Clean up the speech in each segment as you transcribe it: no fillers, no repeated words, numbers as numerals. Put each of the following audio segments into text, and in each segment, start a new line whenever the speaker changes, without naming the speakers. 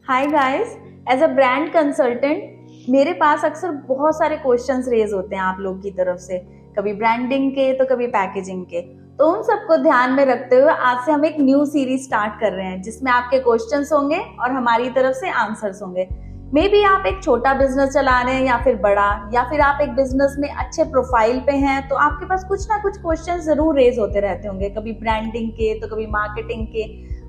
Hi guys. As a brand consultant मेरे पास अक्सर बहुत सारे क्वेश्चंस रेज होते हैं आप लोग की तरफ से, कभी ब्रांडिंग के तो कभी पैकेजिंग के। तो उन सबको ध्यान में रखते हुए आज से हम एक न्यू सीरीज स्टार्ट कर रहे हैं जिसमें आपके क्वेश्चंस होंगे और हमारी तरफ से आंसर्स होंगे। मे बी आप एक छोटा बिजनेस चला रहे हैं या फिर बड़ा, या फिर आप एक बिजनेस में अच्छे प्रोफाइल पे हैं, तो आपके पास कुछ ना कुछ क्वेश्चन जरूर रेज होते रहते होंगे, कभी ब्रांडिंग के तो कभी मार्केटिंग के।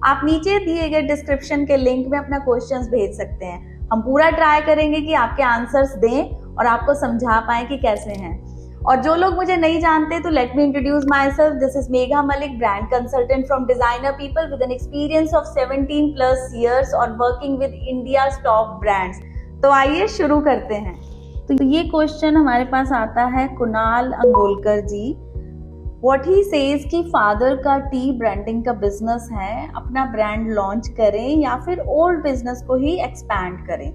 आप नीचे दिए गए डिस्क्रिप्शन के लिंक में अपना क्वेश्चंस भेज सकते हैं। हम पूरा ट्राई करेंगे कि आपके आंसर्स दें और आपको समझा पाए कि कैसे हैं। और जो लोग मुझे नहीं जानते तो let me introduce my self. This is Megha Malik, brand consultant from designer people with an experience of 17+ years और working with India top brands. तो आइए शुरू करते हैं। तो ये क्वेश्चन हमारे पास आता है कुणाल अंगोलकर जी। व्हाट ही सेज कि फादर का टी ब्रांडिंग का बिजनेस है, अपना ब्रांड लॉन्च करें या फिर ओल्ड बिजनेस को ही एक्सपैंड करें।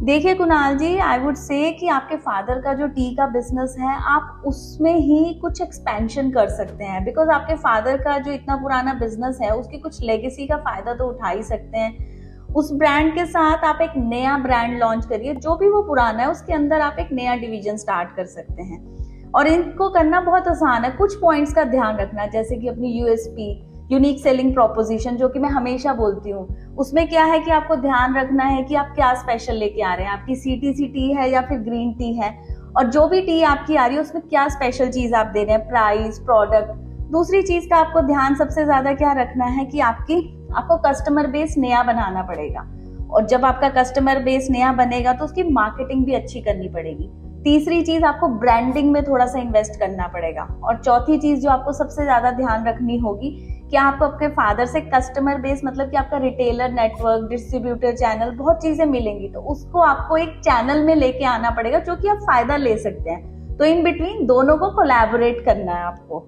देखिए कुणाल जी, आई वुड से कि आपके फादर का जो टी का बिजनेस है आप उसमें ही कुछ एक्सपेंशन कर सकते हैं, बिकॉज आपके फादर का जो इतना पुराना बिजनेस है उसकी कुछ लेगेसी का फायदा तो उठा ही सकते हैं। उस ब्रांड के साथ आप एक नया ब्रांड लॉन्च करिए, जो भी वो पुराना है उसके अंदर आप एक नया डिवीजन स्टार्ट कर सकते हैं। और इनको करना बहुत आसान है। कुछ पॉइंट्स का ध्यान रखना, जैसे कि अपनी यूएसपी, यूनिक सेलिंग प्रोपोजिशन, जो कि मैं हमेशा बोलती हूँ, उसमें क्या है कि आपको ध्यान रखना है कि आप क्या स्पेशल लेके आ रहे हैं। आपकी सीटीसी टी है या फिर ग्रीन टी है, और जो भी टी आपकी आ रही है उसमें क्या स्पेशल चीज आप दे रहे हैं, प्राइस, प्रोडक्ट। दूसरी चीज का आपको ध्यान सबसे ज्यादा क्या रखना है कि आपको कस्टमर बेस नया बनाना पड़ेगा, और जब आपका कस्टमर बेस नया बनेगा तो उसकी मार्केटिंग भी अच्छी करनी पड़ेगी। तीसरी चीज, आपको ब्रांडिंग में थोड़ा सा इन्वेस्ट करना पड़ेगा। और चौथी चीज जो आपको सबसे ज्यादा ध्यान रखनी होगी कि आपको आपके फादर से कस्टमर बेस, मतलब कि आपका रिटेलर नेटवर्क, डिस्ट्रीब्यूटर चैनल, बहुत चीजें मिलेंगी, तो उसको आपको एक चैनल में लेके आना पड़ेगा जो कि आप फायदा ले सकते हैं। तो इन बिटवीन दोनों को कोलैबोरेट करना है आपको।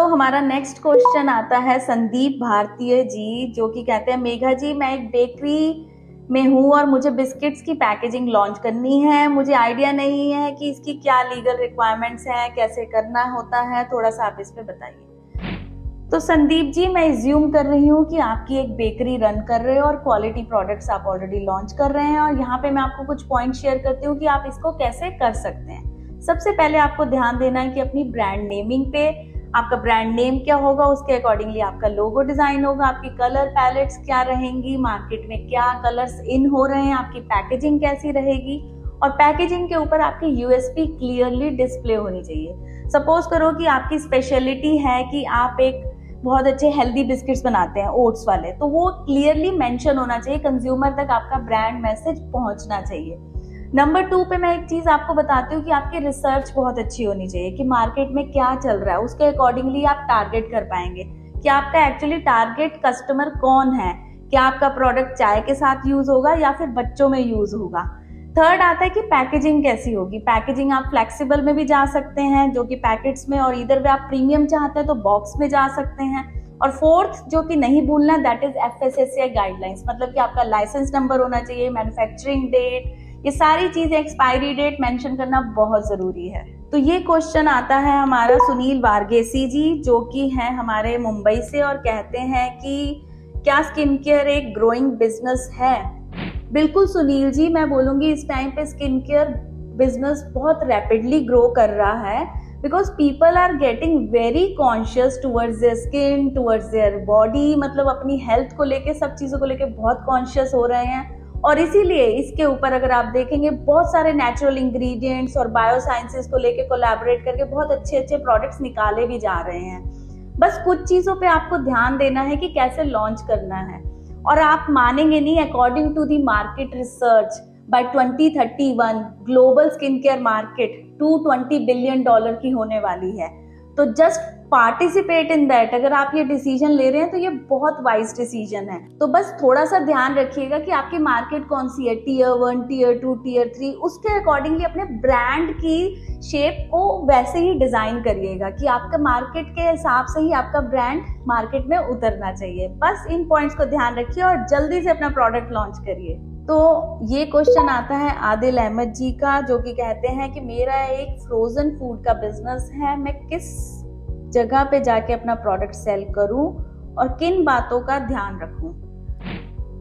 हमारा नेक्स्ट क्वेश्चन आता है संदीप भारतीय जी, जो कि कहते हैं मेघा जी, मैं एक बेकरी में हूँ और मुझे बिस्किट्स की पैकेजिंग लॉन्च करनी है। मुझे आइडिया नहीं है कि इसकी क्या लीगल रिक्वायरमेंट्स हैं, कैसे करना होता है, थोड़ा सा आप इस पे बताइए। तो संदीप जी, मैं एज्यूम कर रही हूँ कि आपकी एक बेकरी रन कर रहे हो और क्वालिटी प्रोडक्ट्स आप ऑलरेडी लॉन्च कर रहे हैं, और यहाँ पे मैं आपको कुछ पॉइंट शेयर करती हूँ कि आप इसको कैसे कर सकते हैं। सबसे पहले आपको ध्यान देना है कि अपनी ब्रांड नेमिंग पे, आपका ब्रांड नेम क्या होगा, उसके अकॉर्डिंगली आपका लोगो डिजाइन होगा, आपकी कलर पैलेट्स क्या रहेंगी, मार्केट में क्या कलर्स इन हो रहे हैं, आपकी पैकेजिंग कैसी रहेगी, और पैकेजिंग के ऊपर आपकी यूएसपी क्लियरली डिस्प्ले होनी चाहिए। सपोज करो कि आपकी स्पेशलिटी है कि आप एक बहुत अच्छे हेल्दी बिस्किट्स बनाते हैं, ओट्स वाले, तो वो क्लियरली मेंशन होना चाहिए, कंज्यूमर तक आपका ब्रांड मैसेज पहुंचना चाहिए। नंबर 2 पे मैं एक चीज आपको बताती हूँ कि आपकी रिसर्च बहुत अच्छी होनी चाहिए कि मार्केट में क्या चल रहा है, उसके अकॉर्डिंगली आप टारगेट कर पाएंगे कि आपका एक्चुअली टारगेट कस्टमर कौन है। क्या आपका प्रोडक्ट चाय के साथ यूज होगा या फिर बच्चों में यूज होगा। थर्ड आता है कि पैकेजिंग कैसी होगी। पैकेजिंग आप फ्लेक्सिबल में भी जा सकते हैं, जो कि पैकेट्स में, और इधर भी आप प्रीमियम चाहते हैं तो बॉक्स में जा सकते हैं। और फोर्थ जो कि नहीं भूलना, दैट इज FSSAI गाइडलाइंस, मतलब कि आपका लाइसेंस नंबर होना चाहिए, मैन्युफैक्चरिंग डेट, ये सारी चीजें, एक्सपायरी डेट मेंशन करना बहुत जरूरी है। तो ये क्वेश्चन आता है हमारा सुनील वारगेसी जी, जो कि हैं हमारे मुंबई से, और कहते हैं कि क्या स्किन केयर एक ग्रोइंग बिजनेस है। बिल्कुल सुनील जी, मैं बोलूंगी इस टाइम पे स्किन केयर बिजनेस बहुत रैपिडली ग्रो कर रहा है, because people are getting very conscious towards their skin, towards their body, मतलब अपनी हेल्थ को लेके, सब चीजों को लेके बहुत कॉन्शियस हो रहे हैं। और इसीलिए इसके ऊपर अगर आप देखेंगे बहुत सारे नेचुरल इंग्रेडिएंट्स और बायोसाइंसेस को लेके कोलैबोरेट करके बहुत अच्छे अच्छे प्रोडक्ट्स निकाले भी जा रहे हैं। बस कुछ चीजों पे आपको ध्यान देना है कि कैसे लॉन्च करना है। और आप मानेंगे नहीं, according to the market research, by 2031 global skin care market $220 billion की होने वाली है। तो जस्ट पार्टिसिपेट इन दैट। अगर आप ये डिसीजन ले रहे हैं तो ये बहुत वाइज डिसीजन है। तो बस थोड़ा सा ध्यान रखिएगा कि आपकी मार्केट कौन सी है, Tier 1, Tier 2, Tier 3, उसके अकॉर्डिंगली अपने ब्रांड की शेप को वैसे ही डिजाइन करिएगा कि आपका मार्केट के हिसाब से ही आपका ब्रांड मार्केट में उतरना चाहिए। बस इन पॉइंट्स को ध्यान रखिए और जल्दी से अपना प्रोडक्ट लॉन्च करिए। तो ये क्वेश्चन आता है आदिल अहमद जी का, जो कि कहते हैं कि मेरा एक फ्रोजन फूड का बिजनेस है, मैं किस जगह पे जाके अपना प्रोडक्ट सेल करूं और किन बातों का ध्यान रखूं।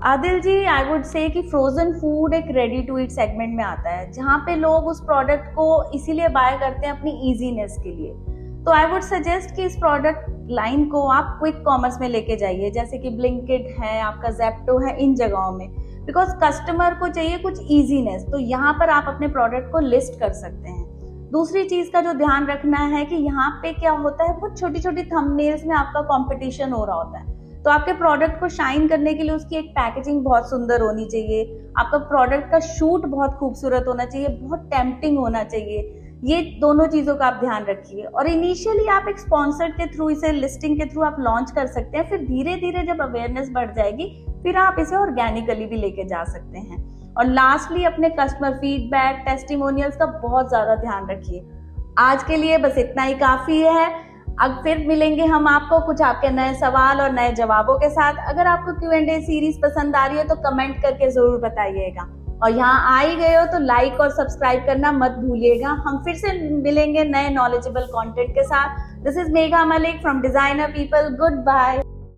आदिल जी, आई वुड से कि फ्रोजन फूड एक रेडी टू ईट सेगमेंट में आता है, जहाँ पे लोग उस प्रोडक्ट को इसीलिए बाय करते हैं अपनी इजीनेस के लिए। तो आई वुड सजेस्ट कि इस प्रोडक्ट लाइन को आप क्विक कॉमर्स में लेके जाइए, जैसे कि ब्लिंकिट है, आपका जेप्टो है, इन जगहों में, बिकॉज कस्टमर को चाहिए कुछ इजीनेस, तो यहाँ पर आप अपने प्रोडक्ट को लिस्ट कर सकते हैं। दूसरी चीज का जो ध्यान रखना है कि यहाँ पे क्या होता है, बहुत छोटी छोटी थंबनेल्स में आपका कंपटीशन हो रहा होता है, तो आपके प्रोडक्ट को शाइन करने के लिए उसकी एक पैकेजिंग बहुत सुंदर होनी चाहिए, आपका प्रोडक्ट का शूट बहुत खूबसूरत होना चाहिए, बहुत टेम्पटिंग होना चाहिए। ये दोनों चीजों का आप ध्यान रखिए। और इनिशियली आप एक स्पॉन्सर्ड के थ्रू, इसे लिस्टिंग के थ्रू आप लॉन्च कर सकते हैं, फिर धीरे धीरे जब अवेयरनेस बढ़ जाएगी फिर आप इसे ऑर्गेनिकली भी लेके जा सकते हैं। और लास्टली अपने कस्टमर फीडबैक, टेस्टिमोनियल्स का बहुत ज्यादा ध्यान रखिए। आज के लिए बस इतना ही काफी है। अब फिर मिलेंगे हम आपको कुछ आपके नए सवाल और नए जवाबों के साथ। अगर आपको Q&A सीरीज पसंद आ रही है तो कमेंट करके जरूर बताइएगा, और यहाँ आ ही गए हो तो लाइक और सब्सक्राइब करना मत भूलिएगा। हम फिर से मिलेंगे नए नॉलेजेबल कंटेंट के साथ। This is Megha Malik from designer people. Good bye.